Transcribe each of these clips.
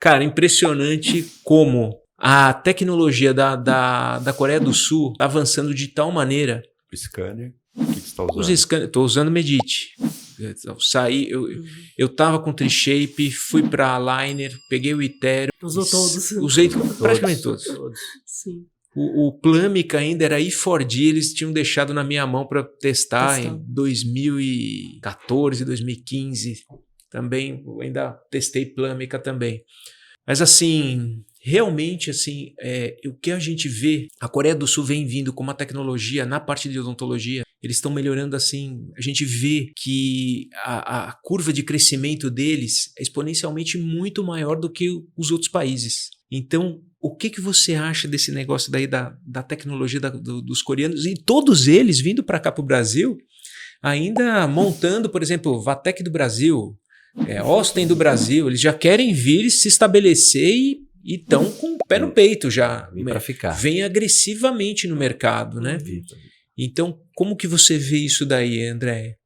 Cara, impressionante como a tecnologia da Coreia do Sul está avançando de tal maneira. O scanner, o que você está usando? Os scanners, estou usando Medit. Eu tava com Tri-Shape, fui para Liner, peguei o Ethereum. Usou todos. Usei praticamente todos. Sim. O Plamica ainda era i4D, eles tinham deixado na minha mão para testar em 2014, 2015. Também, eu ainda testei Plamica também. Mas assim, realmente assim, o que a gente vê, a Coreia do Sul vem vindo com uma tecnologia na parte de odontologia, eles estão melhorando assim, a gente vê que a curva de crescimento deles é exponencialmente muito maior do que os outros países. Então, o que você acha desse negócio daí da tecnologia dos coreanos? E todos eles vindo para cá para o Brasil, ainda montando, por exemplo, Vatec do Brasil, Osten do Brasil, eles já querem vir se estabelecer e estão com o pé no peito já. Vem para ficar. Vem agressivamente no mercado, né? Então, como que você vê isso daí, André?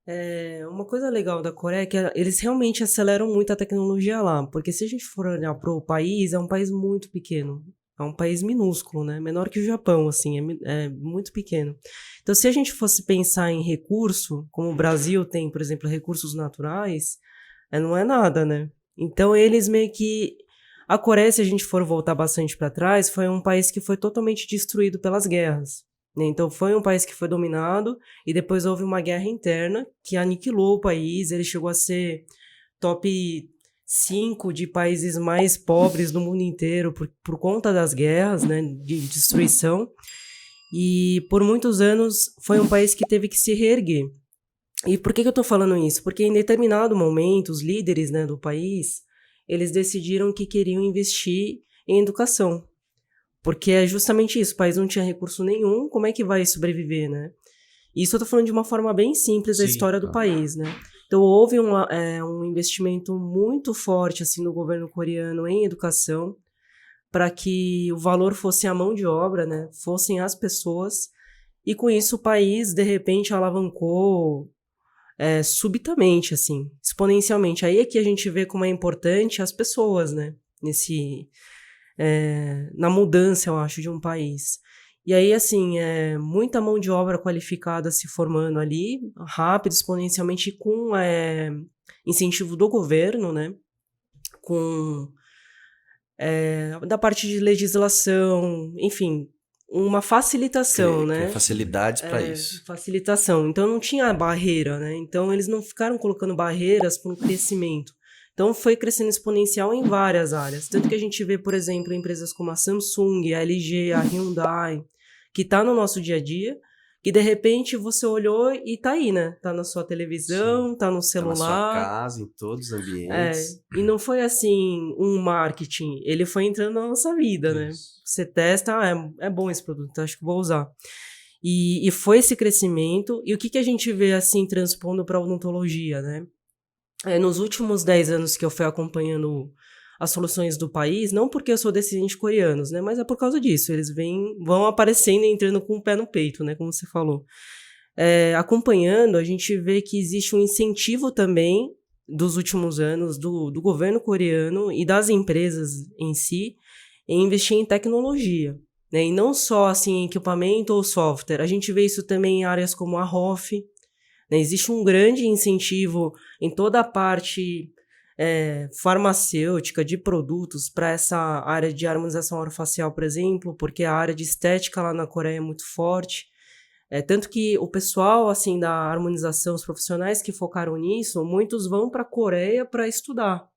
Uma coisa legal da Coreia é que eles realmente aceleram muito a tecnologia lá, porque se a gente for olhar para o país, é um país muito pequeno, é um país minúsculo, né? Menor que o Japão, assim, é muito pequeno. Então, se a gente fosse pensar em recurso, como o Brasil tem, por exemplo, recursos naturais, não é nada, né? Então, eles meio que... A Coreia, se a gente for voltar bastante para trás, foi um país que foi totalmente destruído pelas guerras. Então foi um país que foi dominado e depois houve uma guerra interna que aniquilou o país. Ele chegou a ser top 5 de países mais pobres do mundo inteiro por conta das guerras, né, de destruição. E por muitos anos foi um país que teve que se reerguer. E por que eu estou falando isso? Porque em determinado momento os líderes, né, do país, eles decidiram que queriam investir em educação. Porque é justamente isso, o país não tinha recurso nenhum, como é que vai sobreviver, né? Isso eu tô falando de uma forma bem simples da história do país, né? Então houve um investimento muito forte assim, no governo coreano em educação, para que o valor fosse a mão de obra, né? Fossem as pessoas, e com isso o país, de repente, alavancou subitamente, assim, exponencialmente. Aí é que a gente vê como é importante as pessoas, né? Na mudança, eu acho, de um país. E aí, assim, muita mão de obra qualificada se formando ali, rápido, exponencialmente, com incentivo do governo, né? Com da parte de legislação, enfim, uma facilitação, né? Facilidades para isso. Facilitação. Então, não tinha barreira, né? Então, eles não ficaram colocando barreiras para o crescimento. Então, foi crescendo exponencial em várias áreas. Tanto que a gente vê, por exemplo, empresas como a Samsung, a LG, a Hyundai, que está no nosso dia a dia, que de repente você olhou e está aí, né? Está na sua televisão, está no celular. Tá na sua casa, em todos os ambientes. E não foi assim um marketing, ele foi entrando na nossa vida, né? Você testa, é bom esse produto, acho que vou usar. E foi esse crescimento. E o que a gente vê assim transpondo para a odontologia, né? Nos últimos 10 anos que eu fui acompanhando as soluções do país, não porque eu sou descendente de coreanos, né, mas é por causa disso, eles vão aparecendo e entrando com o pé no peito, né, como você falou. Acompanhando, a gente vê que existe um incentivo também dos últimos anos do governo coreano e das empresas em si em investir em tecnologia, né, e não só assim, em equipamento ou software. A gente vê isso também em áreas como a ROF. Existe um grande incentivo em toda a parte farmacêutica de produtos para essa área de harmonização orofacial, por exemplo, porque a área de estética lá na Coreia é muito forte. Tanto que o pessoal assim, da harmonização, os profissionais que focaram nisso, muitos vão para a Coreia para estudar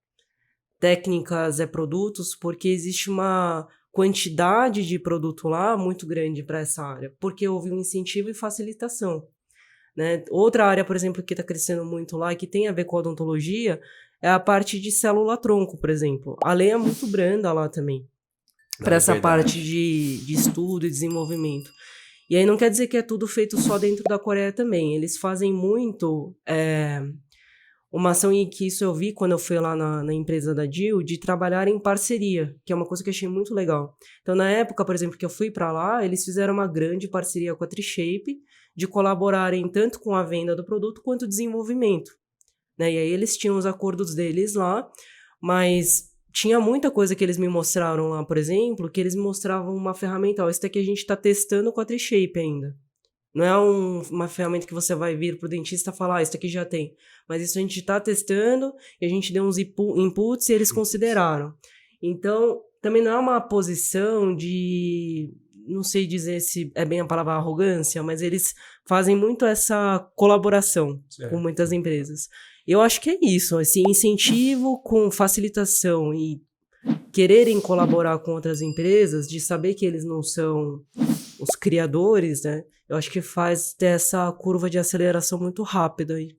técnicas, produtos, porque existe uma quantidade de produto lá muito grande para essa área, porque houve um incentivo e facilitação. Né? Outra área, por exemplo, que está crescendo muito lá e que tem a ver com a odontologia é a parte de célula-tronco, por exemplo. A lei é muito branda lá também, para essa parte de estudo e desenvolvimento. E aí não quer dizer que é tudo feito só dentro da Coreia também. Eles fazem muito uma ação em que isso eu vi quando eu fui lá na empresa da DIL, de trabalhar em parceria, que é uma coisa que eu achei muito legal. Então, na época, por exemplo, que eu fui para lá, eles fizeram uma grande parceria com a Tri-Shape, de colaborarem tanto com a venda do produto quanto o desenvolvimento. Né? E aí eles tinham os acordos deles lá, mas tinha muita coisa que eles me mostraram lá, por exemplo, que eles me mostravam uma ferramenta, ó, isso daqui a gente tá testando com a Trishape ainda. Não é uma ferramenta que você vai vir pro dentista e falar, isso aqui já tem. Mas isso a gente tá testando e a gente deu uns inputs e eles consideraram. Então, também não é uma posição de... Não sei dizer se é bem a palavra arrogância, mas eles fazem muito essa colaboração com muitas empresas. Eu acho que é isso, esse incentivo com facilitação e quererem colaborar com outras empresas, de saber que eles não são os criadores, né? Eu acho que faz ter essa curva de aceleração muito rápida aí.